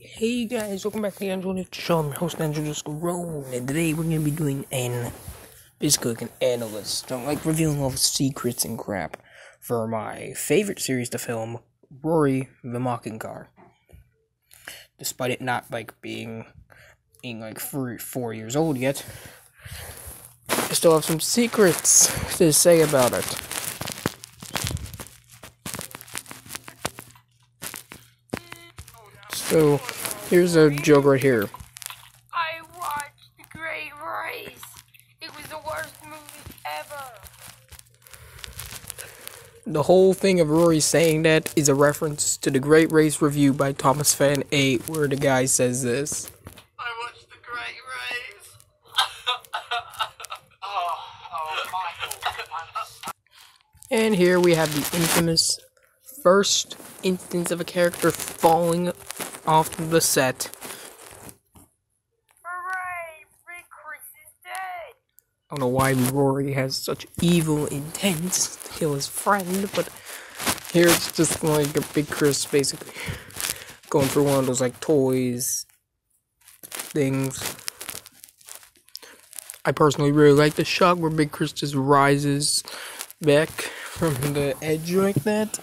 Hey guys, welcome back to the Angel Lift Show. I'm your host, Angel Roary, and today we're gonna be doing basically like an analyst. I'm like revealing all the secrets and crap for my favorite series to film, Roary the Mocking-Car. Despite it not like being like 4 years old yet, I still have some secrets to say about it. So, here's a joke right here. I watched The Great Race. It was the worst movie ever. The whole thing of Rory saying that is a reference to the Great Race review by Thomas Fan 8, where the guy says this. I watched The Great Race. Michael. And here we have the infamous first instance of a character falling off the set. Hooray! Big Chris is dead. I don't know why Rory has such evil intent to kill his friend, but here it's just like a Big Chris basically going through one of those like toys things. I personally really like the shot where Big Chris just rises back from the edge like that.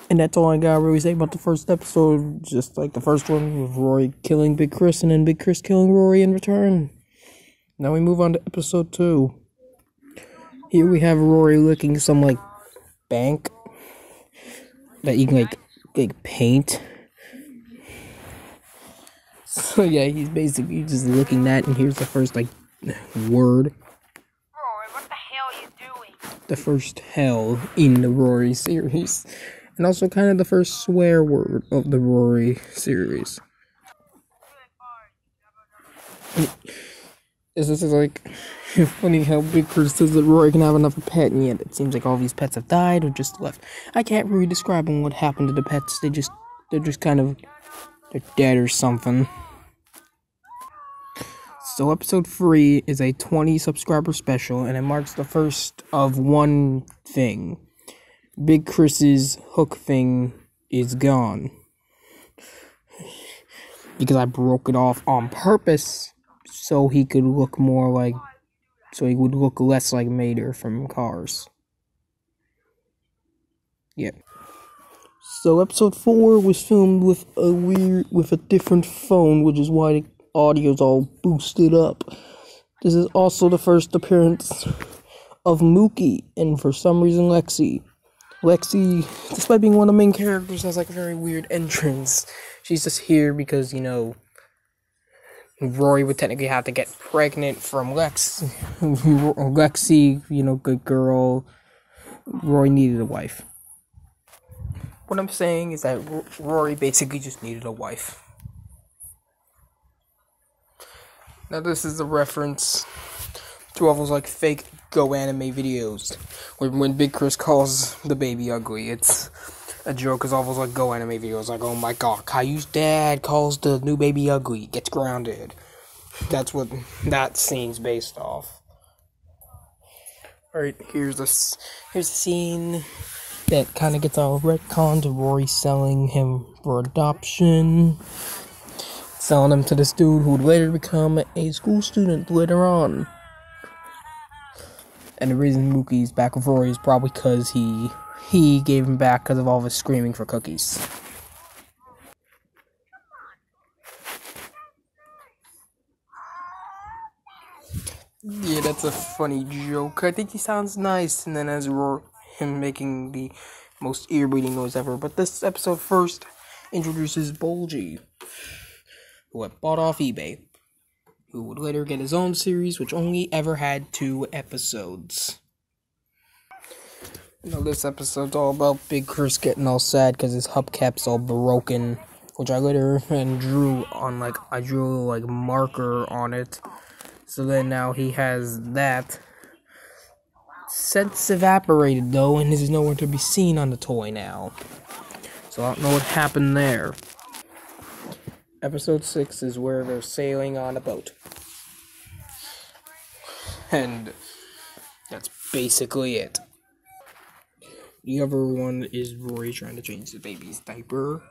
And that's all I gotta really say about the first episode. Just like the first one with Rory killing Big Chris and then Big Chris killing Rory in return. Now we move on to episode 2. Here we have Rory licking some like bank that you can like paint. So yeah, he's basically just licking that, and here's the first like word. Rory, what the hell are you doing? The first hell in the Roary series. And also kind of the first swear word of the Roary series. This is like funny how Big Chris says that Rory can have another pet, and yet it seems like all these pets have died or just left. I can't really describe what happened to the pets. They're just kind of they're dead or something. So episode 3 is a 20 subscriber special, and it marks the first of one thing. Big Chris's hook thing is gone. Because I broke it off on purpose so he could look more like, so he would look less like Mater from Cars. Yeah. So episode 4 was filmed with a different phone, which is why the audio's all boosted up. This is also the first appearance of Mookie, and for some reason Lexi, despite being one of the main characters, has like a very weird entrance. She's just here because, you know, Rory would technically have to get pregnant from Lexi, you know, good girl. Rory needed a wife. What I'm saying is that Rory basically just needed a wife. Now this is a reference to all those like fake Go anime videos when Big Chris calls the baby ugly. It's a joke because all those like Go anime videos like, oh my god, Caillou's dad calls the new baby ugly, gets grounded. That's what that scene's based off. Alright, here's a scene that kind of gets all retconned to Rory selling him for adoption. Selling him to this dude who would later become a school student later on. And the reason Mookie's back with Rory is probably because he gave him back because of all of his screaming for cookies. Yeah, that's a funny joke. I think he sounds nice, and then as him making the most ear-bleeding noise ever. But this episode first introduces Bulgy, who had bought off eBay, who would later get his own series, which only ever had 2 episodes. You know, this episode's all about Big Chris getting all sad because his hubcap's all broken, which I later drew a marker on it. So then now he has that. Scents evaporated though, and is nowhere to be seen on the toy now. So I don't know what happened there. Episode 6 is where they're sailing on a boat. And that's basically it. The other one is Rory trying to change the baby's diaper.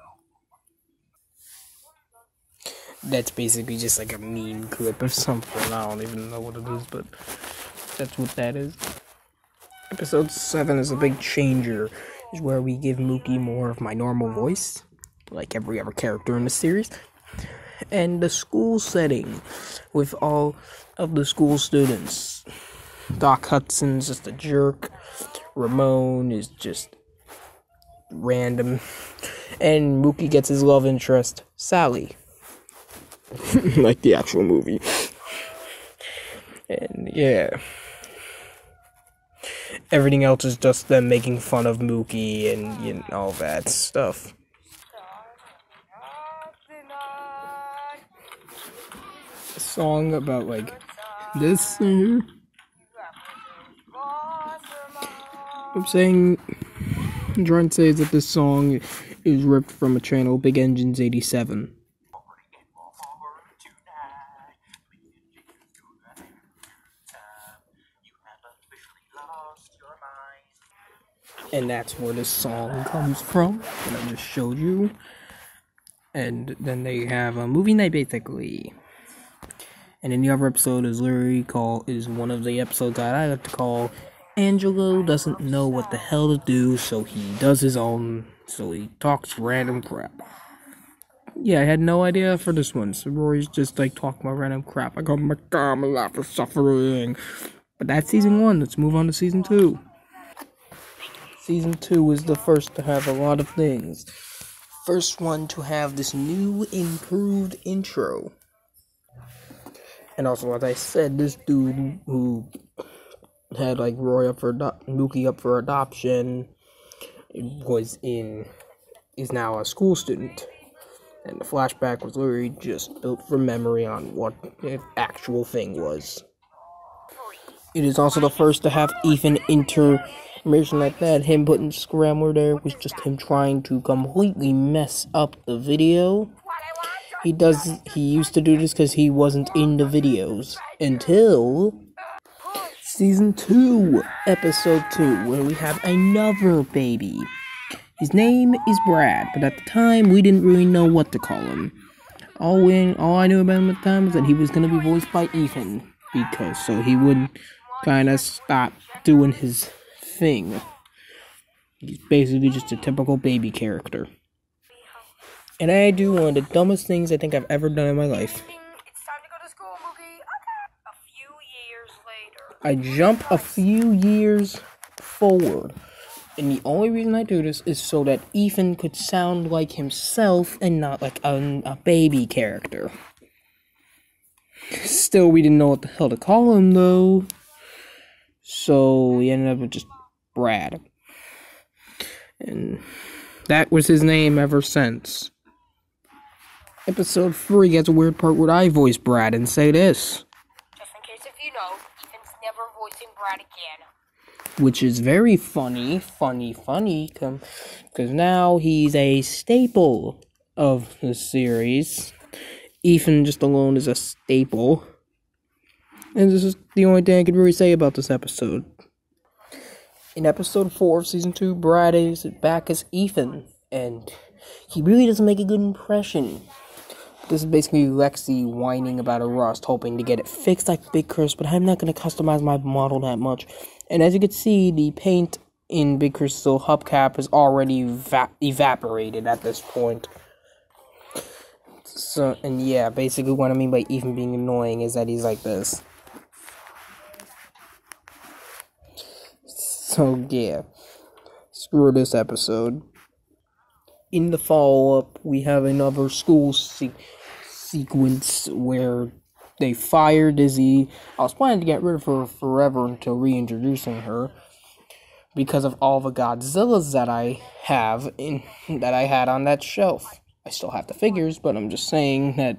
That's basically just like a meme clip of something. I don't even know what it is, but that's what that is. Episode 7 is a big changer. Is where we give Mookie more of my normal voice, like every other character in the series. And the school setting with all of the school students. Doc Hudson's just a jerk. Ramon is just random. And Mookie gets his love interest, Sally. Like the actual movie. And yeah. Everything else is just them making fun of Mookie and all that stuff. A song about like this here. I'm trying to say that this song is ripped from a channel, Big Engines 87. And that's where this song comes from, that I just showed you. And then they have a movie night, basically. And in the other episode is is one of the episodes that I like to call Angelo Doesn't Know What the Hell to Do, so he does his own, so he talks random crap. Yeah, I had no idea for this one, so Rory's just like talking about random crap. I go, my God, my life is suffering. But that's season 1, let's move on to season 2. Season 2 is the first to have a lot of things. First one to have this new, improved intro. And also, as I said, this dude who had like Mookie up for adoption is now a school student. And the flashback was literally just built from memory on what the actual thing was. It is also the first to have even information like that. Him putting Scrambler there was just him trying to completely mess up the video. He used to do this because he wasn't in the videos until season 2, episode 2, where we have another baby. His name is Brad, but at the time we didn't really know what to call him. All I knew about him at the time was that he was gonna be voiced by Ethan, so he would kind of stop doing his thing. He's basically just a typical baby character. And I do one of the dumbest things I think I've ever done in my life. It's time to go to school, Mookie. A few years later. I jump a few years forward. And the only reason I do this is so that Ethan could sound like himself and not like a baby character. Still, we didn't know what the hell to call him, though. So, we ended up with just Brad. And that was his name ever since. Episode 3 gets a weird part where I voice Brad and say this. Just in case if you know, Ethan's never voicing Brad again. Which is very funny, because now he's a staple of the series. Ethan just alone is a staple. And this is the only thing I could really say about this episode. In episode 4 of season 2, Brad is back as Ethan, and he really doesn't make a good impression. This is basically Lexi whining about a rust, hoping to get it fixed like Big Chris, but I'm not going to customize my model that much. And as you can see, the paint in Big Crystal hubcap is already evaporated at this point. So, and yeah, basically what I mean by Ethan being annoying is that he's like this. So yeah, screw this episode. In the follow-up, we have another school sequence where they fire Dizzy. I was planning to get rid of her forever until reintroducing her, because of all the Godzillas that I had on that shelf. I still have the figures, but I'm just saying that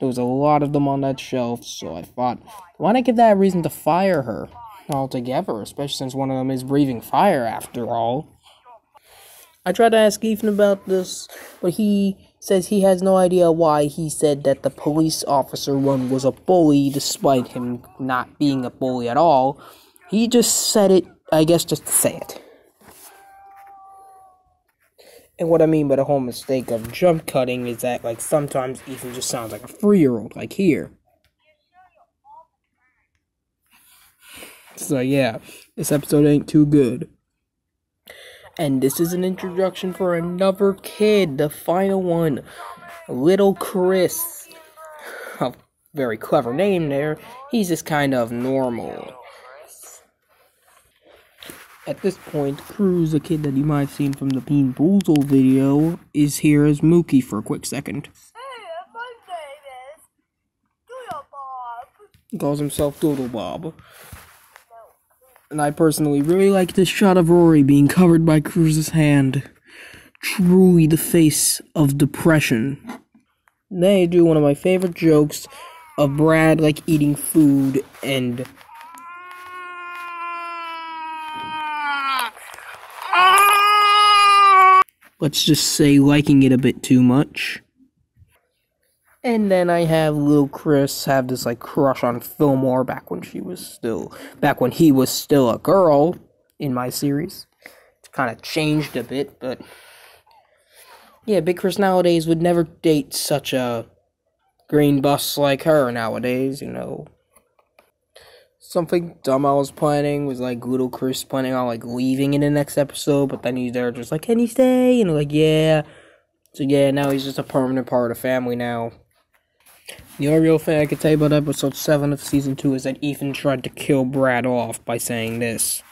there was a lot of them on that shelf, so I thought, why not give that a reason to fire her altogether, especially since one of them is breathing fire after all. I tried to ask Ethan about this, but he says he has no idea why he said that the police officer one was a bully, despite him not being a bully at all. He just said it, I guess, just to say it. And what I mean by the whole mistake of jump cutting is that, like, sometimes Ethan just sounds like a 3-year-old, like here. So yeah, this episode ain't too good. And this is an introduction for another kid, the final one, Little Chris. A very clever name there. He's just kind of normal. At this point, Cruz, a kid that you might have seen from the Bean Boozle video, is here as Mookie for a quick second. Hey, my name is Doodle Bob. He calls himself Doodle Bob. And I personally really like this shot of Roary being covered by Cruz's hand. Truly the face of depression. They do one of my favorite jokes of Brad, like, eating food and... let's just say liking it a bit too much. And then I have little Chris have this, like, crush on Fillmore back when he was still a girl in my series. It's kind of changed a bit, but yeah, Big Chris nowadays would never date such a green bus like her nowadays, you know. Something dumb I was planning was, like, little Chris planning on, like, leaving in the next episode, but then he's there just like, can he stay? And like, yeah. So yeah, now he's just a permanent part of the family now. The only real thing I can tell you about episode 7 of season 2 is that Ethan tried to kill Brad off by saying this.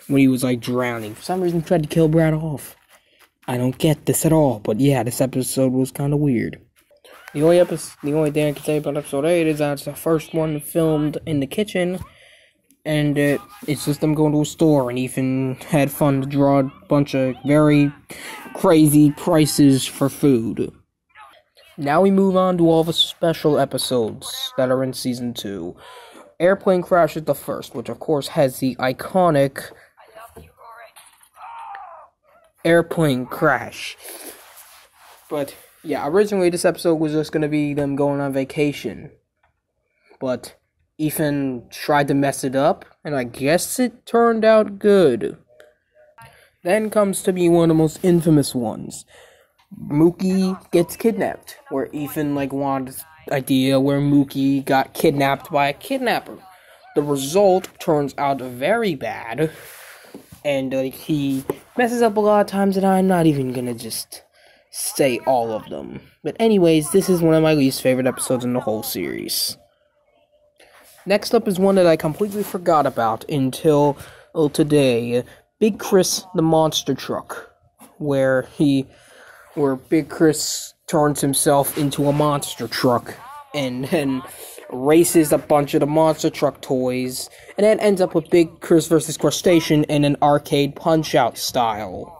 When he was, like, drowning. For some reason, he tried to kill Brad off. I don't get this at all, but yeah, this episode was kind of weird. The only thing I can say about episode 8 is that it's the first one filmed in the kitchen, and it's just them going to a store, and Ethan had fun to draw a bunch of very crazy prices for food. Now we move on to all the special episodes that are in season 2. Airplane Crash is the first, which of course has the iconic airplane crash. But yeah, originally this episode was just going to be them going on vacation. But Ethan tried to mess it up, and I guess it turned out good. Then comes to be one of the most infamous ones. Mookie gets kidnapped, where Ethan, like, wanted this idea where Mookie got kidnapped by a kidnapper. The result turns out very bad, and he messes up a lot of times, and I'm not even gonna just say all of them. But anyways, this is one of my least favorite episodes in the whole series. Next up is one that I completely forgot about until today. Big Chris the Monster Truck, where Big Chris turns himself into a monster truck and then races a bunch of the monster truck toys, and then ends up with Big Chris vs. Crustacean in an arcade Punch-Out style.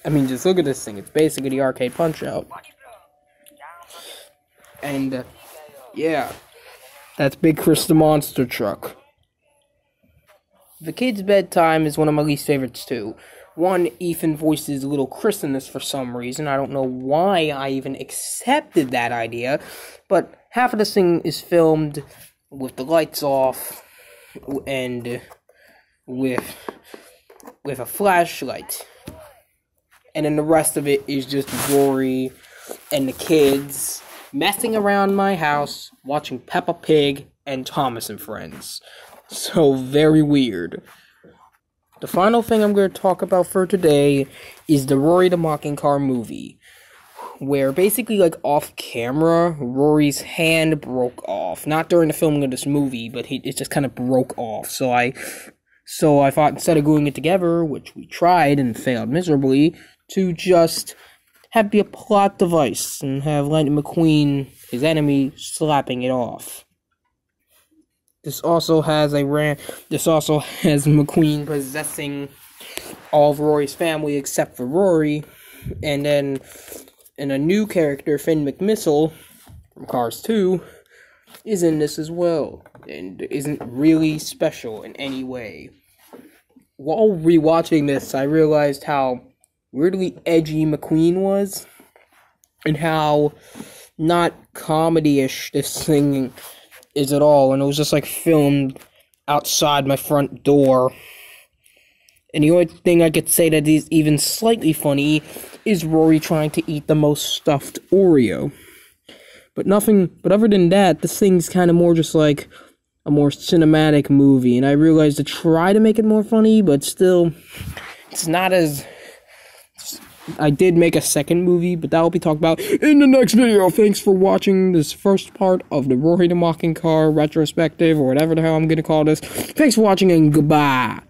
I mean, just look at this thing. It's basically the arcade Punch-Out. And, yeah. That's Big Chris the Monster Truck. The Kid's Bedtime is one of my least favorites, too. One, Ethan voices little Chris in this for some reason. I don't know why I even accepted that idea. But half of this thing is filmed with the lights off and with a flashlight. And then the rest of it is just Roary and the kids messing around my house, watching Peppa Pig and Thomas and Friends. So very weird. The final thing I'm going to talk about for today is the Roary the Mocking Car movie, where basically, like, off camera, Roary's hand broke off. Not during the filming of this movie, but it just kind of broke off. So I thought, instead of gluing it together, which we tried and failed miserably, to just have it be a plot device and have Lightning McQueen, his enemy, slapping it off. This also has McQueen possessing all of Roary's family except for Roary, and then a new character, Finn McMissile from Cars 2, is in this as well, and isn't really special in any way. While rewatching this, I realized how weirdly edgy McQueen was, and how not comedy-ish this thing is at all, and it was just, like, filmed outside my front door. And the only thing I could say that is even slightly funny is Rory trying to eat the most stuffed Oreo. But other than that, this thing's kind of more just like a more cinematic movie. And I realized to try to make it more funny, but still, it's not as... I did make a second movie, but that will be talked about in the next video. Thanks for watching this first part of the Roary the Mocking Car retrospective, or whatever the hell I'm going to call this. Thanks for watching, and goodbye.